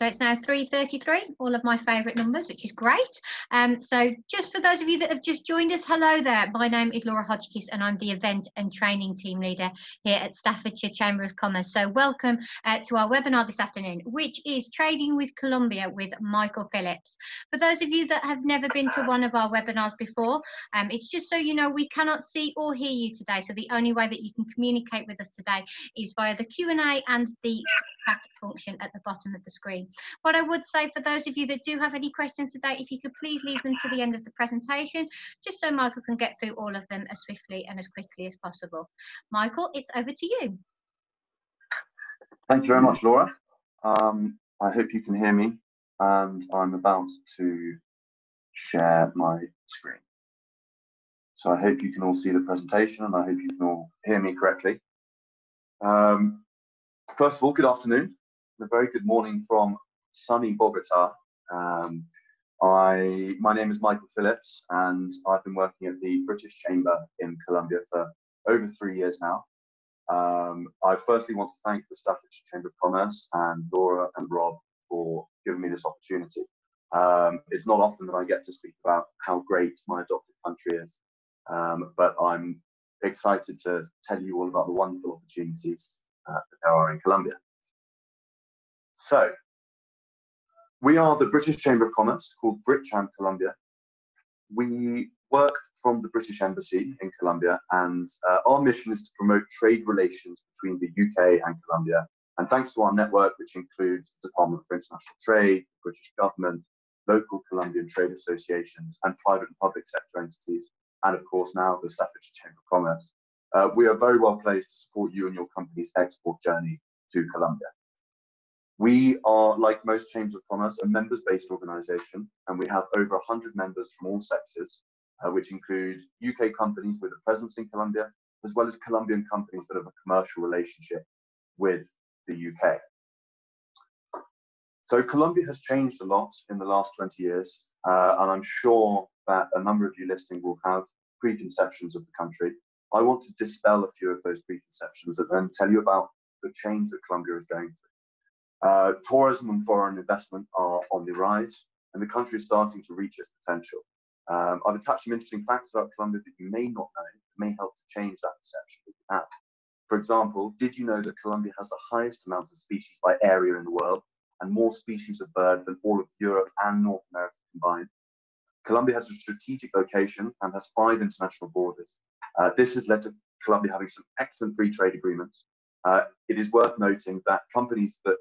So it's now 3:33, all of my favourite numbers, which is great. So just for those of you that have just joined us, hello there. My name is Laura Hodgkiss and I'm the event and training team leader here at Staffordshire Chamber of Commerce. So welcome to our webinar this afternoon, which is Trading with Colombia with Michael Phillips. For those of you that have never been to one of our webinars before, it's just so you know we cannot see or hear you today. So the only way that you can communicate with us today is via the Q&A and the chat function at the bottom of the screen. What I would say for those of you that do have any questions today, if you could please leave them to the end of the presentation, just so Michael can get through all of them as swiftly and as quickly as possible. Michael, it's over to you. Thank you very much, Laura. I hope you can hear me, and I'm about to share my screen. So I hope you can all see the presentation, and I hope you can all hear me correctly. First of all, good afternoon. A very good morning from sunny Bogota. My name is Michael Phillips and I've been working at the British Chamber in Colombia for over 3 years now. I firstly want to thank the Staffordshire Chamber of Commerce and Laura and Rob for giving me this opportunity. It's not often that I get to speak about how great my adopted country is, but I'm excited to tell you all about the wonderful opportunities that there are in Colombia. So, we are the British Chamber of Commerce, called BritCham Columbia. We work from the British Embassy in Colombia, and our mission is to promote trade relations between the UK and Colombia. And thanks to our network, which includes the Department for International Trade, the British government, local Colombian trade associations, and private and public sector entities, and of course now the Staffordshire Chamber of Commerce, we are very well placed to support you and your company's export journey to Colombia. We are, like most chambers of commerce, a members-based organisation, and we have over 100 members from all sectors, which include UK companies with a presence in Colombia, as well as Colombian companies that have a commercial relationship with the UK. So Colombia has changed a lot in the last 20 years, and I'm sure that a number of you listening will have preconceptions of the country. I want to dispel a few of those preconceptions and then tell you about the change that Colombia is going through. Tourism and foreign investment are on the rise, and the country is starting to reach its potential. I've attached some interesting facts about Colombia that you may not know, that may help to change that perception that you have. For example, did you know that Colombia has the highest amount of species by area in the world, and more species of bird than all of Europe and North America combined? Colombia has a strategic location and has 5 international borders. This has led to Colombia having some excellent free trade agreements. It is worth noting that companies that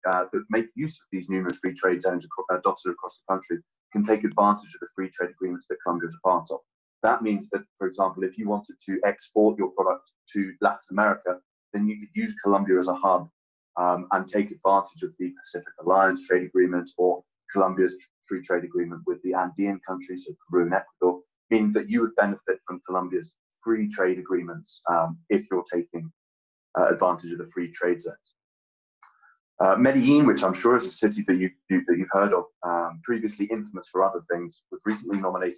that make use of these numerous free trade zones dotted across the country can take advantage of the free trade agreements that Colombia is a part of. That means that, for example, if you wanted to export your product to Latin America, then you could use Colombia as a hub and take advantage of the Pacific Alliance trade agreement or Colombia's free trade agreement with the Andean countries of Peru and Ecuador, meaning that you would benefit from Colombia's free trade agreements if you're taking advantage of the free trade zones. Medellin, which I'm sure is a city that you've heard of, previously infamous for other things, was recently nominated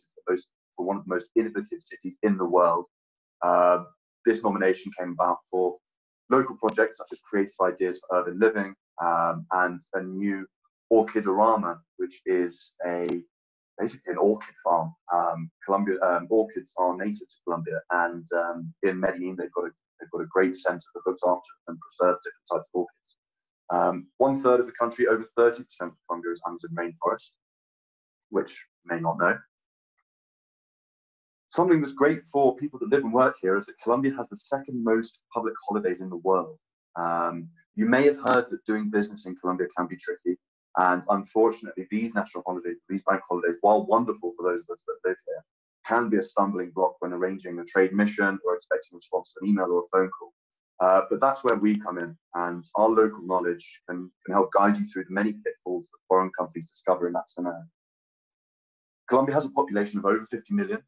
for one of the most innovative cities in the world. This nomination came about for local projects such as creative ideas for urban living and a new orchidorama, which is basically an orchid farm. Orchids are native to Colombia, and in Medellin they've got a great centre that looks after and preserves different types of orchids. 1/3 of the country, over 30% of Colombia, is Amazon rainforest, which you may not know. Something that's great for people that live and work here is that Colombia has the 2nd most public holidays in the world. You may have heard that doing business in Colombia can be tricky, and unfortunately these national holidays, these bank holidays, while wonderful for those of us that live here, can be a stumbling block when arranging a trade mission or expecting a response to an email or a phone call. But that's where we come in, and our local knowledge can help guide you through the many pitfalls that foreign companies discover in that scenario. Colombia has a population of over 50 million.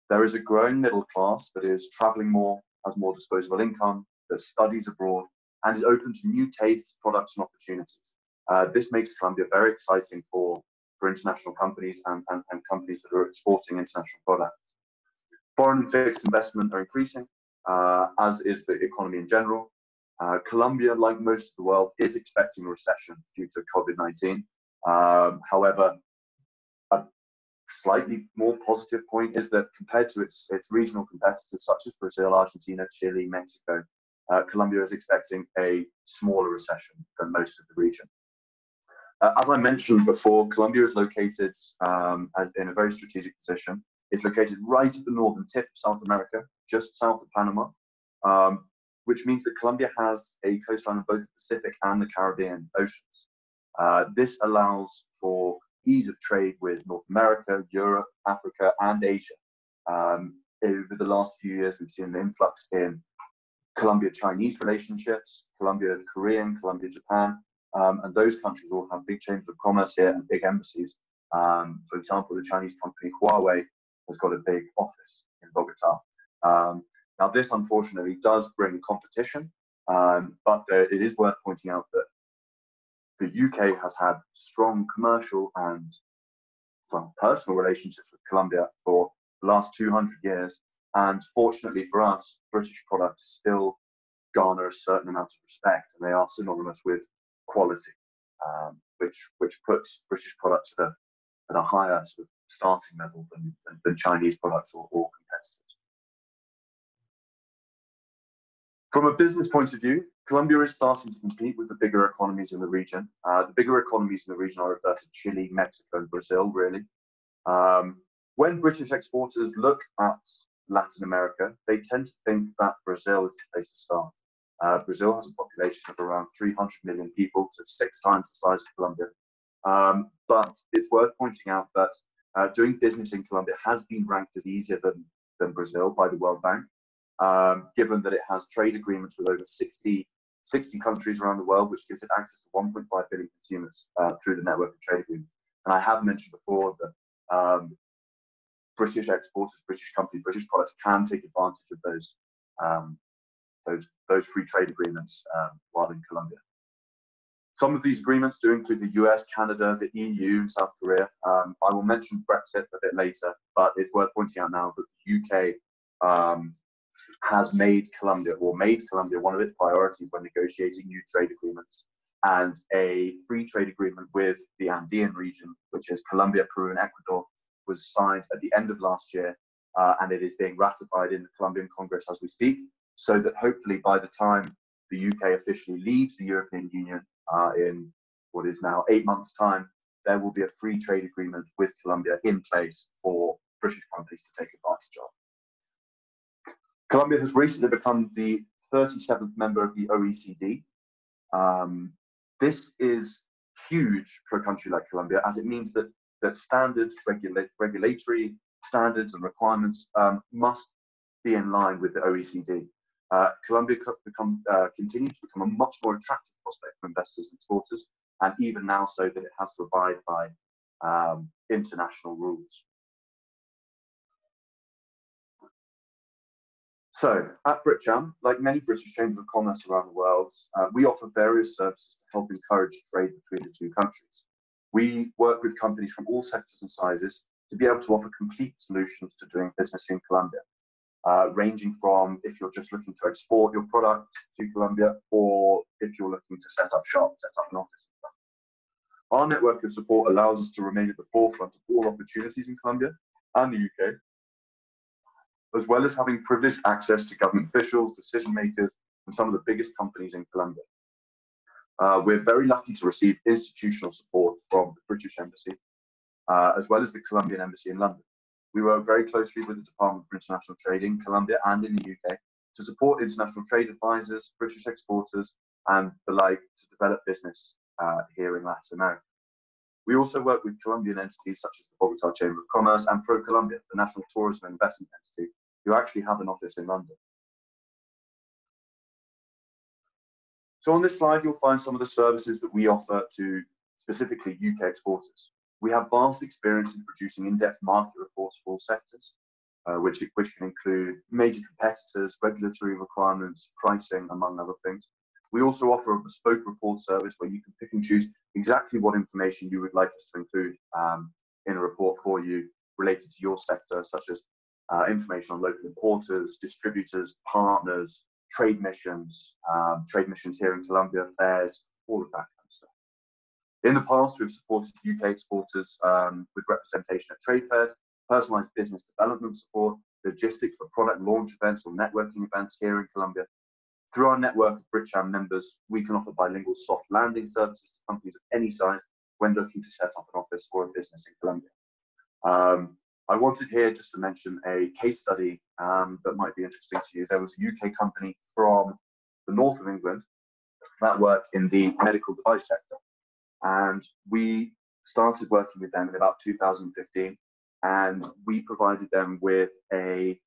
There is a growing middle class that is traveling more, has more disposable income, that studies abroad, and is open to new tastes, products, and opportunities. This makes Colombia very exciting for international companies and companies that are exporting international products. Foreign and fixed investment are increasing, as is the economy in general. Colombia, like most of the world, is expecting a recession due to COVID-19. However, a slightly more positive point is that compared to its regional competitors such as Brazil, Argentina, Chile, Mexico, Colombia is expecting a smaller recession than most of the region. As I mentioned before, Colombia is located in a very strategic position. It's located right at the northern tip of South America, just south of Panama, which means that Colombia has a coastline on both the Pacific and the Caribbean oceans. This allows for ease of trade with North America, Europe, Africa, and Asia. Over the last few years, we've seen an influx in Colombia-Chinese relationships, Colombia-Korean, Colombia-Japan, and those countries all have big chambers of commerce here and big embassies. For example, the Chinese company Huawei has got a big office in Bogota. Now, this unfortunately does bring competition, but it is worth pointing out that the UK has had strong commercial and personal relationships with Colombia for the last 200 years. And fortunately for us, British products still garner a certain amount of respect, and they are synonymous with quality, which puts British products at a higher sort of starting level than Chinese products or competitors. From a business point of view, Colombia is starting to compete with the bigger economies in the region. The bigger economies in the region I refer to Chile, Mexico, and Brazil, really. When British exporters look at Latin America, they tend to think that Brazil is the place to start. Brazil has a population of around 300 million people, so 6 times the size of Colombia. But it's worth pointing out that doing business in Colombia has been ranked as easier than Brazil by the World Bank, given that it has trade agreements with over 60 countries around the world, which gives it access to 1.5 billion consumers through the network of trade agreements. And I have mentioned before that British exporters, British companies, British products can take advantage of those free trade agreements while in Colombia. Some of these agreements do include the US, Canada, the EU, and South Korea. I will mention Brexit a bit later, but it's worth pointing out now that the UK has made Colombia one of its priorities when negotiating new trade agreements. And a free trade agreement with the Andean region, which is Colombia, Peru, and Ecuador, was signed at the end of last year, and it is being ratified in the Colombian Congress as we speak, so that hopefully by the time the UK officially leaves the European Union in what is now 8 months' time, there will be a free trade agreement with Colombia in place for British companies to take advantage of. Colombia has recently become the 37th member of the OECD. This is huge for a country like Colombia, as it means that standards, regulatory standards and requirements must be in line with the OECD. Colombia continues to become a much more attractive prospect for investors and exporters, and even now so that it has to abide by international rules. So at BritCham, like many British chambers of commerce around the world, we offer various services to help encourage trade between the two countries. We work with companies from all sectors and sizes to be able to offer complete solutions to doing business in Colombia, ranging from if you're just looking to export your product to Colombia, or if you're looking to set up shop, set up an office. Our network of support allows us to remain at the forefront of all opportunities in Colombia and the UK, as well as having privileged access to government officials, decision makers, and some of the biggest companies in Colombia. We're very lucky to receive institutional support from the British Embassy, as well as the Colombian Embassy in London. We work very closely with the Department for International Trade in Colombia and in the UK to support international trade advisors, British exporters, and the like to develop business here in Latin America. We also work with Colombian entities such as the Bogota Chamber of Commerce and Colombia, the national tourism and investment entity, who actually have an office in London. So on this slide, you'll find some of the services that we offer to specifically UK exporters. We have vast experience in producing in-depth market reports for all sectors, which can include major competitors, regulatory requirements, pricing, among other things. We also offer a bespoke report service where you can pick and choose exactly what information you would like us to include in a report for you related to your sector, such as information on local importers, distributors, partners, trade missions here in Colombia, fairs, all of that kind of stuff. In the past, we've supported UK exporters with representation at trade fairs, personalized business development support, logistics for product launch events or networking events here in Colombia. Through our network of BritCham members, we can offer bilingual soft landing services to companies of any size when looking to set up an office or a business in Colombia. I wanted here just to mention a case study that might be interesting to you. There was a UK company from the north of England that worked in the medical device sector. And we started working with them in about 2015. And we provided them with a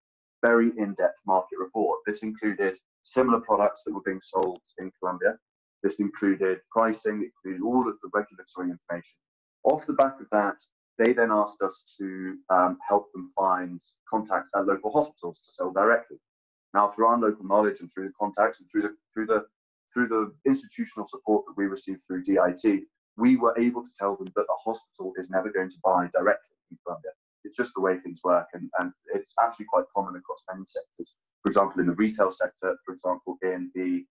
very in-depth market report. This included similar products that were being sold in Colombia. This included pricing, it included all of the regulatory information. Off the back of that, they then asked us to help them find contacts at local hospitals to sell directly. Now, through our local knowledge and through the contacts and through the institutional support that we received through DIT, we were able to tell them that a hospital is never going to buy directly in Colombia. It's just the way things work, and it's actually quite common across many sectors. For example, in the retail sector, for example, in the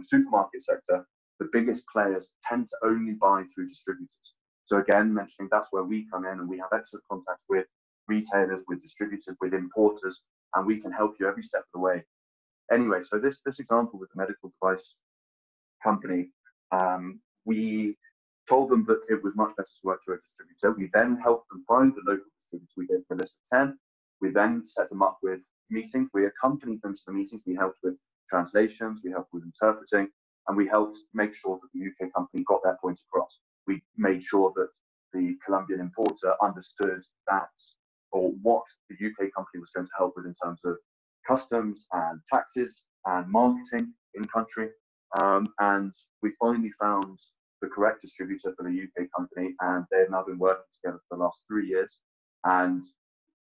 supermarket sector, the biggest players tend to only buy through distributors. So again, mentioning that's where we come in, and we have excellent contacts with retailers, with distributors, with importers, and we can help you every step of the way. Anyway, so this example with the medical device company, we told them that it was much better to work through a distributor. We then helped them find the local distributor. We gave them a list of 10. We then set them up with meetings. We accompanied them to the meetings. We helped with translations. We helped with interpreting. And we helped make sure that the UK company got their points across. We made sure that the Colombian importer understood that, or what the UK company was going to help with in terms of customs and taxes and marketing in country. And we finally found the correct distributor for the UK company, and they've now been working together for the last 3 years. And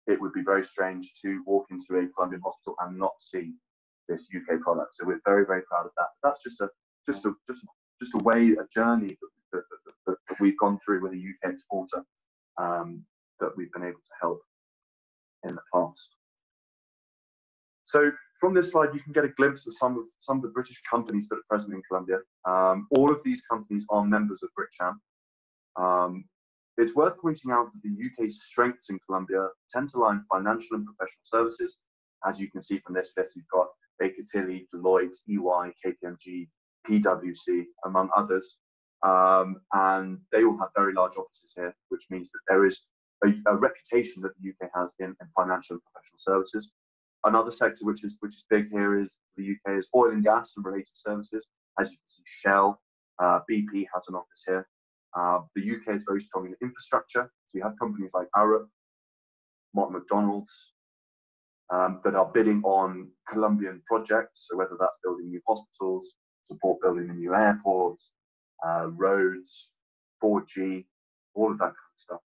it would be very strange to walk into a Colombian hospital and not see this UK product. So we're very, very proud of that. But that's just a journey that we've gone through with a UK exporter that we've been able to help in the past. So from this slide, you can get a glimpse of some of the British companies that are present in Colombia. All of these companies are members of BritCham. It's worth pointing out that the UK's strengths in Colombia tend to lie in financial and professional services. As you can see from this list, you've got Baker Tilly, Deloitte, EY, KPMG, PwC, among others. And they all have very large offices here, which means that there is a reputation that the UK has in financial and professional services. Another sector which is big here is the UK is oil and gas and related services. As you can see, Shell, BP has an office here. The UK is very strong in infrastructure. So you have companies like Arup, McDonald's, that are bidding on Colombian projects. So whether that's building new hospitals, support building a new airports, roads, 4G, all of that kind of stuff.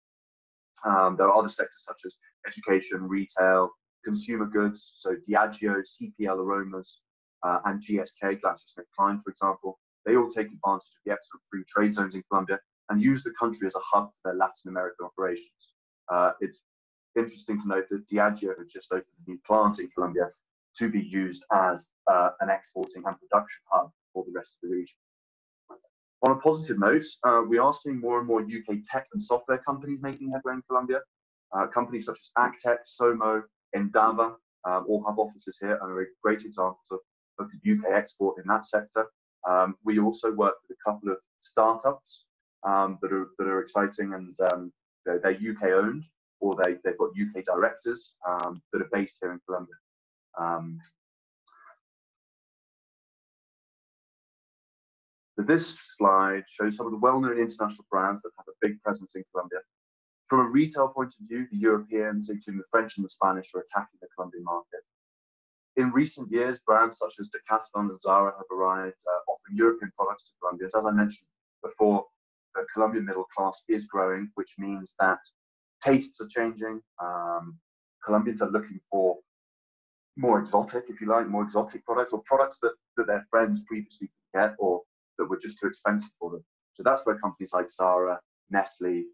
There are other sectors such as education, retail, consumer goods, so Diageo, CPL Aromas, and GSK, GlaxoSmithKline, for example. They all take advantage of the excellent free trade zones in Colombia and use the country as a hub for their Latin American operations. It's interesting to note that Diageo has just opened a new plant in Colombia to be used as an exporting and production hub for the rest of the region. On a positive note, we are seeing more and more UK tech and software companies making headway in Colombia. Companies such as Actec, Somo, Endava all have offices here and are great examples of the UK export in that sector. We also work with a couple of startups that are exciting, and they're UK owned, or they've got UK directors that are based here in Colombia. This slide shows some of the well-known international brands that have a big presence in Colombia. From a retail point of view, the Europeans, including the French and the Spanish, are attacking the Colombian market. In recent years, brands such as Decathlon and Zara have arrived, offering European products to Colombians. As I mentioned before, the Colombian middle class is growing, which means that tastes are changing. Colombians are looking for more exotic, if you like, more exotic products, or products that their friends previously could get, or that were just too expensive for them. So that's where companies like Zara, Nestle,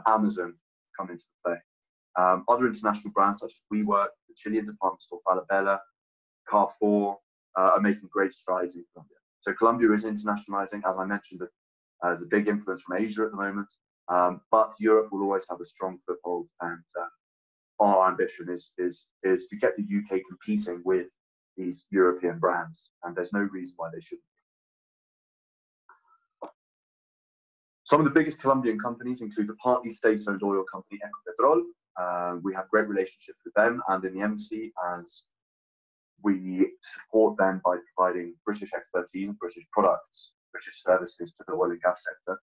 Amazon come into play. Other international brands such as WeWork, the Chilean department store Falabella, Carrefour, are making great strides in Colombia. So Colombia is internationalizing, as I mentioned, as a big influence from Asia at the moment, but Europe will always have a strong foothold, and our ambition is to get the UK competing with these European brands, and there's no reason why they shouldn't. Some of the biggest Colombian companies include the partly state-owned oil company Ecopetrol. We have great relationships with them and in the embassy, as we support them by providing British expertise and British products, British services to the oil and gas sector.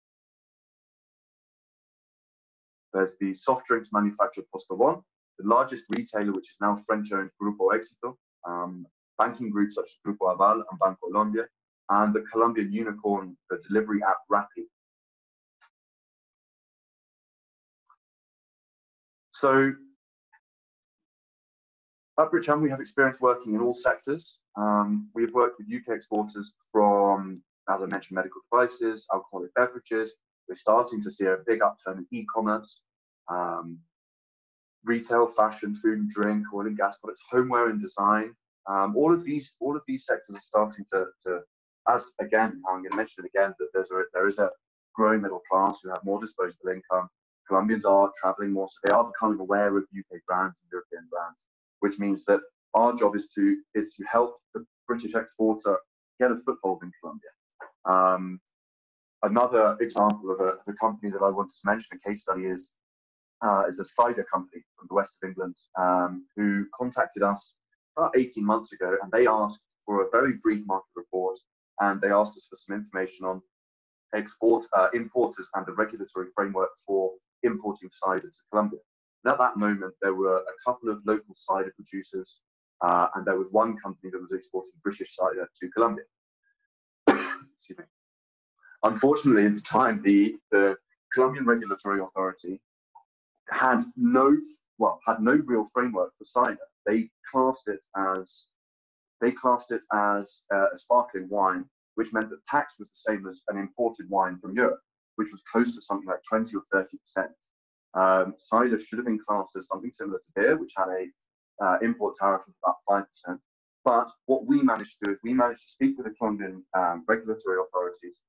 There's the soft drinks manufacturer Posto One, the largest retailer, which is now French-owned Grupo Éxito, banking groups such as Grupo Aval and Banco Colombia, and the Colombian unicorn, the delivery app Rappi. So at BritCham, we have experience working in all sectors. We've worked with UK exporters from, as I mentioned, medical devices, alcoholic beverages. We're starting to see a big upturn in e-commerce, retail, fashion, food and drink, oil and gas products, homeware and design. All of these sectors are starting to, as again, I'm going to mention it again, that there is a growing middle class who have more disposable income. Colombians are traveling more, so they are becoming aware of UK brands and European brands, which means that our job is to help the British exporter get a foothold in Colombia. Another example of a company that I wanted to mention, a case study, is a cider company from the west of England who contacted us about 18 months ago, and they asked for a very brief market report, and they asked us for some information on importers and the regulatory framework for importing cider to Colombia. And at that moment, there were a couple of local cider producers, and there was one company that was exporting British cider to Colombia. Excuse me. Unfortunately, at the time, the Colombian regulatory authority had no real framework for cider. They classed it as a sparkling wine, which meant that tax was the same as an imported wine from Europe, which was close to something like 20 or 30%. Cider should have been classed as something similar to beer, which had a import tariff of about 5%. But what we managed to do is we managed to speak with the Colombian regulatory authorities.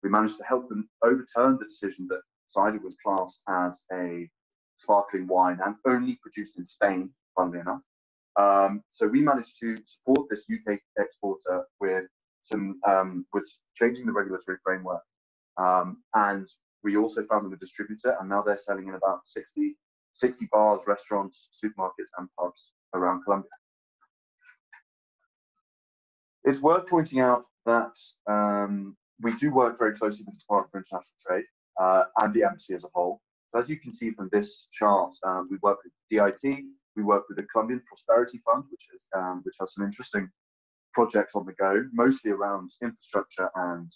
We managed to help them overturn the decision that cider was classed as a sparkling wine and only produced in Spain, funnily enough. So we managed to support this UK exporter with changing the regulatory framework, and we also found them a distributor, and now they're selling in about 60 bars, restaurants, supermarkets, and pubs around Colombia. It's worth pointing out that we do work very closely with the Department for International Trade and the embassy as a whole. So as you can see from this chart, we work with DIT, we work with the Colombian Prosperity Fund, which has some interesting projects on the go, mostly around infrastructure and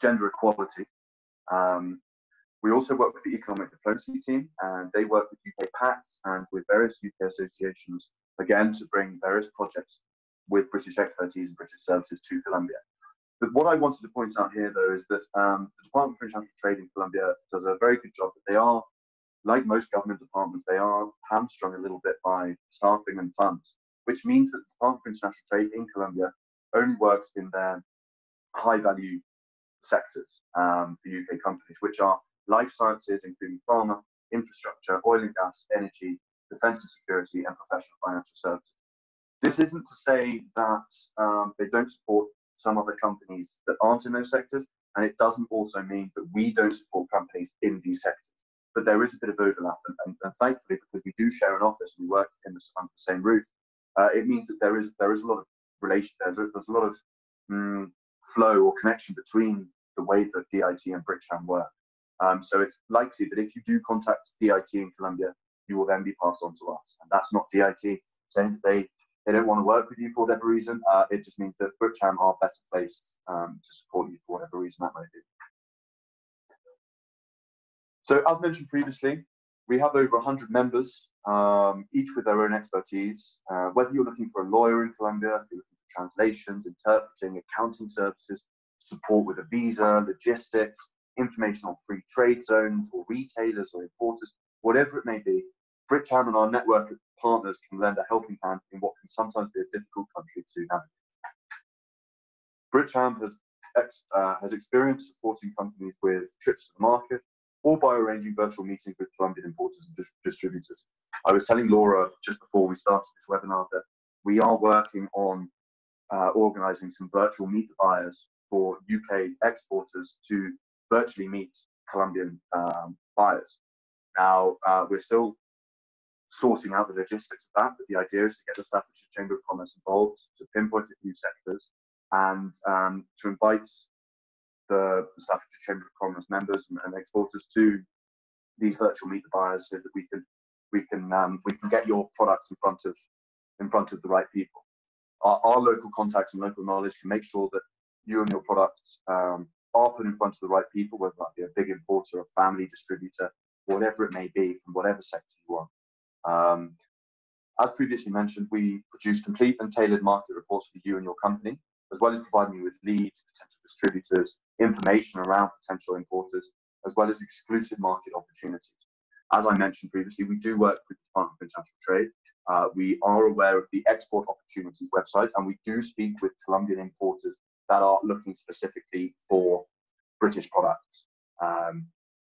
gender equality. We also work with the Economic Diplomacy team, and they work with UK Pact and with various UK associations, again, to bring various projects with British expertise and British services to Colombia. But what I wanted to point out here, though, is that the Department for International Trade in Colombia does a very good job. That they are, like most government departments, they are hamstrung a little bit by staffing and funds, which means that the Department for International Trade in Colombia only works in their high-value sectors for UK companies, which are life sciences, including pharma, infrastructure, oil and gas, energy, defence and security, and professional financial services. This isn't to say that they don't support some other companies that aren't in those sectors, and it doesn't also mean that we don't support companies in these sectors. But there is a bit of overlap, and thankfully, because we do share an office and we work under the same roof, it means that there is a lot of relation. There's a lot of flow or connection between the way that DIT and BritCham work. So it's likely that if you do contact DIT in Colombia, you will then be passed on to us. And that's not DIT saying that they don't want to work with you for whatever reason. It just means that BritCham are better placed to support you for whatever reason that might be. So as mentioned previously, we have over 100 members, each with their own expertise. Whether you're looking for a lawyer in Colombia, if you're looking for translations, interpreting, accounting services, support with a visa, logistics, information on free trade zones or retailers or importers, whatever it may be, BritCham and our network partners can lend a helping hand in what can sometimes be a difficult country to navigate. BritCham has experience supporting companies with trips to the market or by arranging virtual meetings with Colombian importers and distributors. I was telling Laura just before we started this webinar that we are working on organising some virtual meet the buyers for UK exporters to virtually meet Colombian buyers. Now, we're still sorting out the logistics of that, but the idea is to get the Staffordshire Chamber of Commerce involved, to pinpoint a few sectors, and to invite the Staffordshire Chamber of Commerce members and exporters to these virtual meet the buyers, so that we can get your products in front of the right people. Our local contacts and local knowledge can make sure that you and your products are put in front of the right people, whether that be a big importer, a family distributor, whatever it may be, from whatever sector you are. As previously mentioned, we produce complete and tailored market reports for you and your company, as well as providing you with leads, potential distributors, information around potential importers, as well as exclusive market opportunities. As I mentioned previously, we do work with the Department of International Trade. We are aware of the Export Opportunities website, and we do speak with Colombian importers that are looking specifically for British products.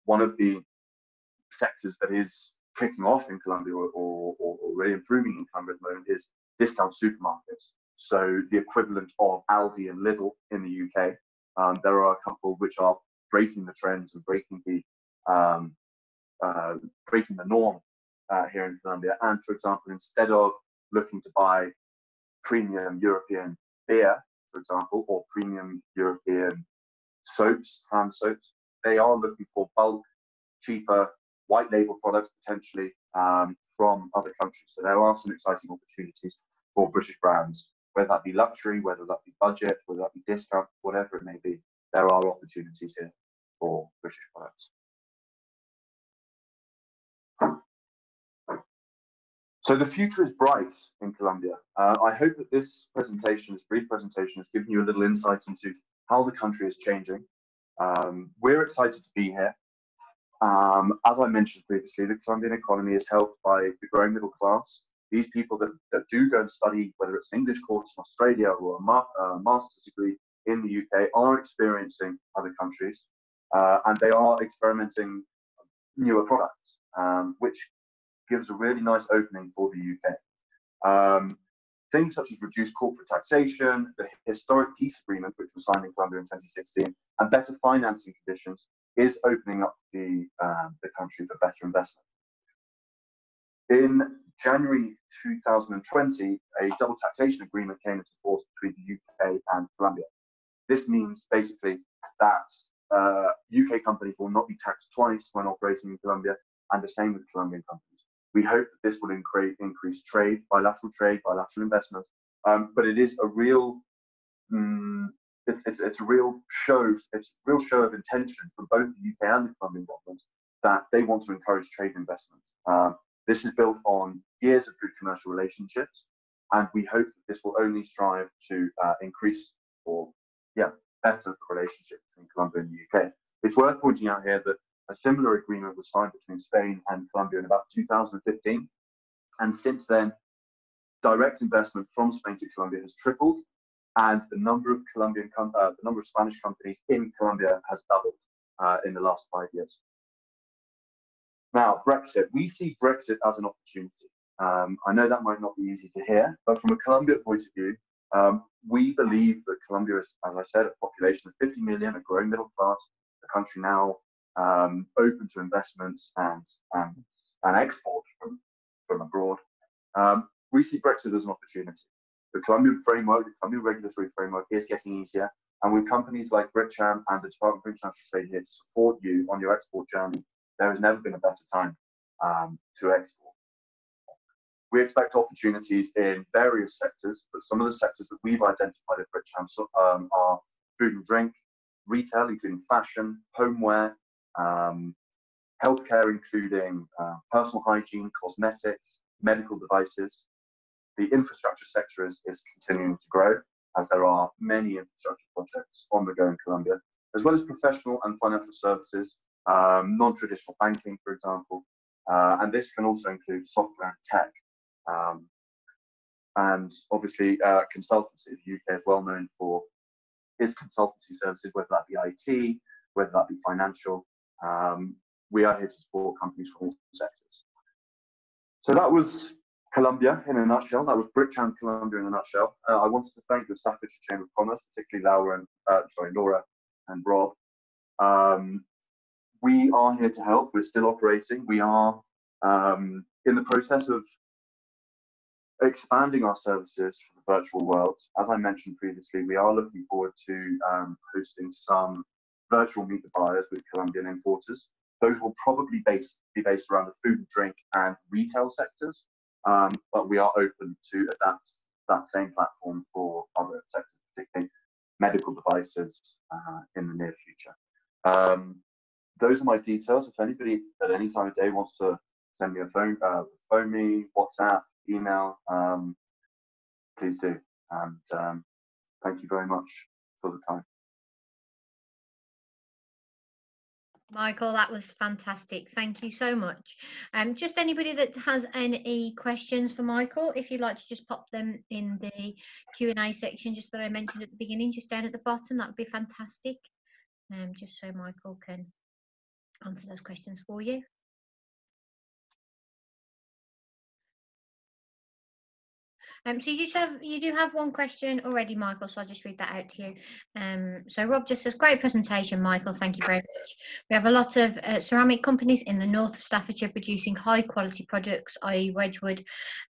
One of the sectors that is kicking off in Colombia or really improving in Colombia at the moment is discount supermarkets. So the equivalent of Aldi and Lidl in the UK. There are a couple which are breaking the trends and breaking the norm here in Colombia. And for example, instead of looking to buy premium European beer, for example, or premium European soaps, hand soaps, they are looking for bulk, cheaper, white label products potentially from other countries. So there are some exciting opportunities for British brands, whether that be luxury, whether that be budget, whether that be discount, whatever it may be. There are opportunities here for British products. So the future is bright in Colombia. I hope that this presentation, this brief presentation, has given you a little insight into how the country is changing. We're excited to be here. As I mentioned previously, the Colombian economy is helped by the growing middle class. These people that do go and study, whether it's an English course in Australia or a master's degree in the UK, are experiencing other countries, and they are experimenting newer products, which gives a really nice opening for the UK. Things such as reduced corporate taxation, the historic peace agreement, which was signed in Colombia in 2016, and better financing conditions is opening up the country for better investment. In January 2020, a double taxation agreement came into force between the UK and Colombia. This means basically that UK companies will not be taxed twice when operating in Colombia, and the same with Colombian companies. We hope that this will increase trade, bilateral investment, but it is a real, it's a real show of intention from both the UK and the Colombian governments that they want to encourage trade investment. This is built on years of good commercial relationships, and we hope that this will only strive to increase or, better the relationship between Colombia and the UK. It's worth pointing out here that a similar agreement was signed between Spain and Colombia in about 2015, and since then, direct investment from Spain to Colombia has tripled, and the number of Spanish companies in Colombia has doubled in the last 5 years. Now, Brexit. We see Brexit as an opportunity. I know that might not be easy to hear, but from a Colombia point of view, we believe that Colombia is, as I said, a population of 50 million, a growing middle class, a country now open to investments and export from abroad. We see Brexit as an opportunity. The Colombian framework, the Colombian regulatory framework is getting easier, and with companies like BritCham and the Department of International Trade here to support you on your export journey, there has never been a better time to export. We expect opportunities in various sectors, but some of the sectors that we've identified at BritCham are food and drink, retail, including fashion, homeware, healthcare, including personal hygiene, cosmetics, medical devices. The infrastructure sector is continuing to grow, as there are many infrastructure projects on the go in Colombia, as well as professional and financial services, non-traditional banking, for example, and this can also include software and tech. And obviously, consultancy. The UK is well known for its consultancy services, whether that be IT, whether that be financial. We are here to support companies from all sectors. So that was Colombia in a nutshell. That was BritCham Columbia in a nutshell. I wanted to thank the Staffordshire Chamber of Commerce, particularly Laura and Rob. We are here to help. We're still operating. We are in the process of expanding our services for the virtual world. As I mentioned previously, we are looking forward to hosting some virtual Meet the Buyers with Colombian importers. Those will probably be based around the food and drink and retail sectors, but we are open to adapt that same platform for other sectors, particularly medical devices in the near future. Those are my details. If anybody at any time of day wants to send me a phone me, WhatsApp, email, please do. And thank you very much for the time. Michael, that was fantastic. Thank you so much. Just anybody that has any questions for Michael, if you'd like to just pop them in the Q&A section, just that I mentioned at the beginning, just down at the bottom, that would be fantastic. Just so Michael can answer those questions for you. So you do have one question already, Michael, so I'll just read that out to you. So Rob just says, great presentation, Michael, thank you very much. We have a lot of ceramic companies in the north of Staffordshire producing high quality products, i.e. Wedgwood,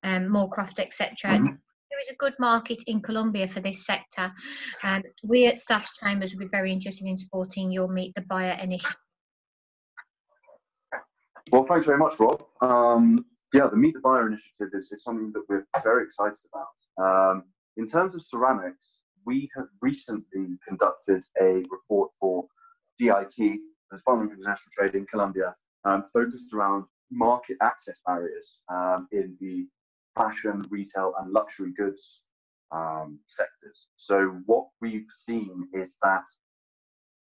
Moorcroft, etc. There is a good market in Colombia for this sector. We at Staff's Chambers would be very interested in supporting your Meet the Buyer initiative. Well, thanks very much, Rob. Yeah, the Meet the Buyer initiative is something that we're very excited about. In terms of ceramics, we have recently conducted a report for DIT, the Department of International Trade in Colombia, focused around market access barriers in the fashion, retail, and luxury goods sectors. So what we've seen is that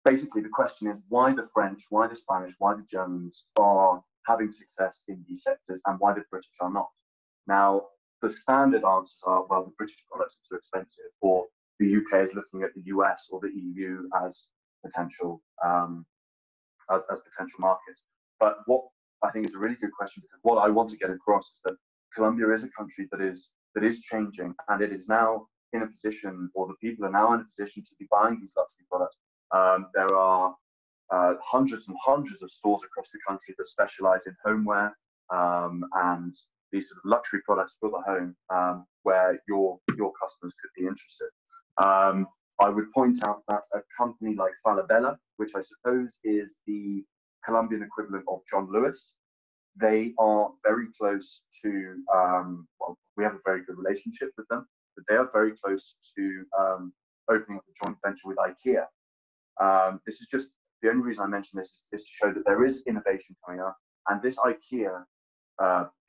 basically the question is why the French, why the Spanish, why the Germans are having success in these sectors and why the British are not. Now, the standard answers are, well, the British products are too expensive, or the UK is looking at the US or the EU as potential potential markets. But what I think is a really good question, because what I want to get across is that Colombia is a country that is changing, and it is now in a position, or the people are now in a position to be buying these luxury products. There are hundreds and hundreds of stores across the country that specialize in homeware and these sort of luxury products for the home, where your customers could be interested. I would point out that a company like Falabella, which I suppose is the Colombian equivalent of John Lewis, they are very close to, well, we have a very good relationship with them, but they are very close to opening up a joint venture with IKEA. This is just, the only reason I mention this is to show that there is innovation coming up, and this IKEA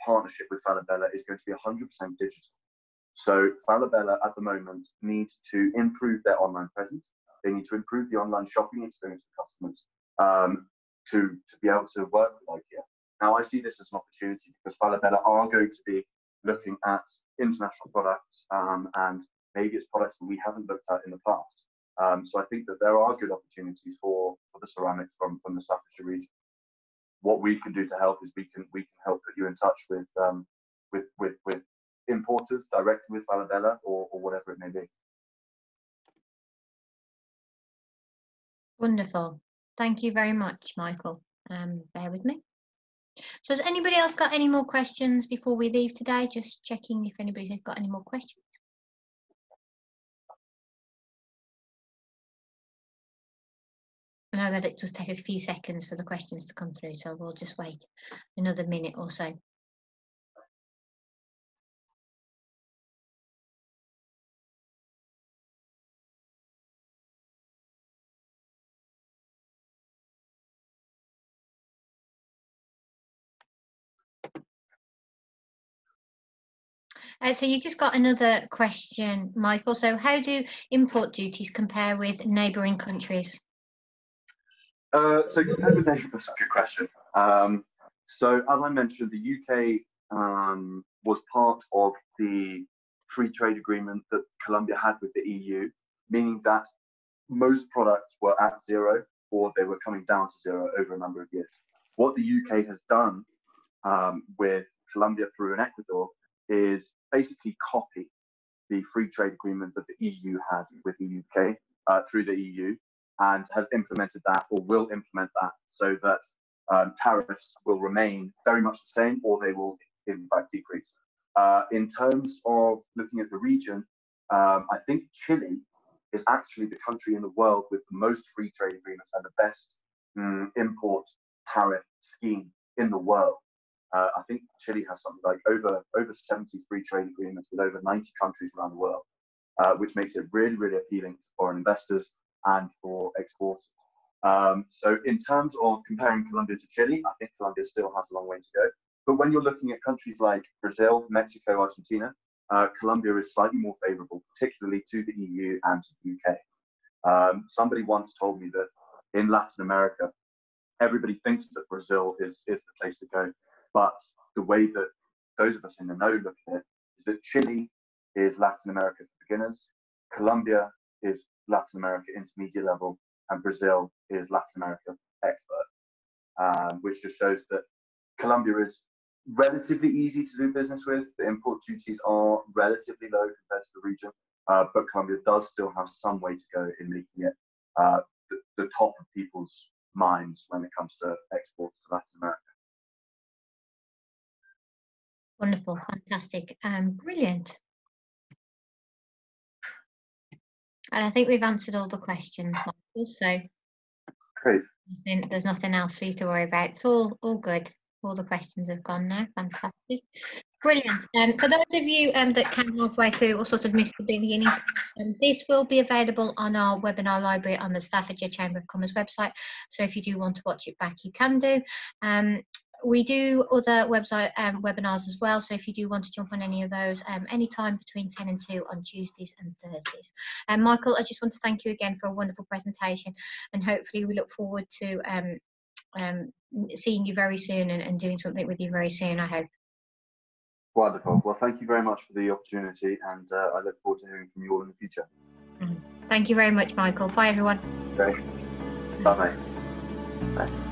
partnership with Falabella is going to be 100% digital. So Falabella at the moment needs to improve their online presence. They need to improve the online shopping experience for customers to be able to work with IKEA. Now, I see this as an opportunity because Falabella are going to be looking at international products and maybe it's products that we haven't looked at in the past. So I think that there are good opportunities for the ceramics from the Staffordshire region. What we can do to help is we can help put you in touch with importers directly with Falabella or whatever it may be. Wonderful. Thank you very much, Michael. Bear with me. So has anybody else got any more questions before we leave today? Just checking if anybody's got any more questions. I know that it does take a few seconds for the questions to come through, so we'll just wait another minute or so. So you've just got another question, Michael. So how do import duties compare with neighbouring countries? So compared with neighbouring, that's a good question. So as I mentioned, the UK was part of the free trade agreement that Colombia had with the EU, meaning that most products were at zero or they were coming down to zero over a number of years. What the UK has done with Colombia, Peru, and Ecuador is basically copy the free trade agreement that the EU had with the UK through the EU, and has implemented that, or will implement that, so that tariffs will remain very much the same, or they will in fact decrease. In terms of looking at the region, I think Chile is actually the country in the world with the most free trade agreements and the best import tariff scheme in the world. I think Chile has something like over 70 free trade agreements with over 90 countries around the world, which makes it really, really appealing to foreign investors and for exporters. So in terms of comparing Colombia to Chile, I think Colombia still has a long way to go. But when you're looking at countries like Brazil, Mexico, Argentina, Colombia is slightly more favorable, particularly to the EU and to the UK. Somebody once told me that in Latin America, everybody thinks that Brazil is the place to go. But the way that those of us in the know look at it is that Chile is Latin America for beginners, Colombia is Latin America intermediate level, and Brazil is Latin America expert, which just shows that Colombia is relatively easy to do business with. The import duties are relatively low compared to the region, but Colombia does still have some way to go in making it the top of people's minds when it comes to exports to Latin America. Wonderful, fantastic, brilliant. And I think we've answered all the questions, Michael, so great. There's nothing else for you to worry about. It's all good. All the questions have gone now. Fantastic. Brilliant. For those of you that came halfway through or sort of missed the beginning, this will be available on our webinar library on the Staffordshire Chamber of Commerce website. So if you do want to watch it back, you can do. We do other website webinars as well, so if you do want to jump on any of those, anytime between 10 and 2 on Tuesdays and Thursdays. Michael, I just want to thank you again for a wonderful presentation, and hopefully we look forward to seeing you very soon and doing something with you very soon, I hope. Wonderful. Well, thank you very much for the opportunity, and I look forward to hearing from you all in the future. Thank you very much, Michael. Bye, everyone. Great. Bye-bye. Bye.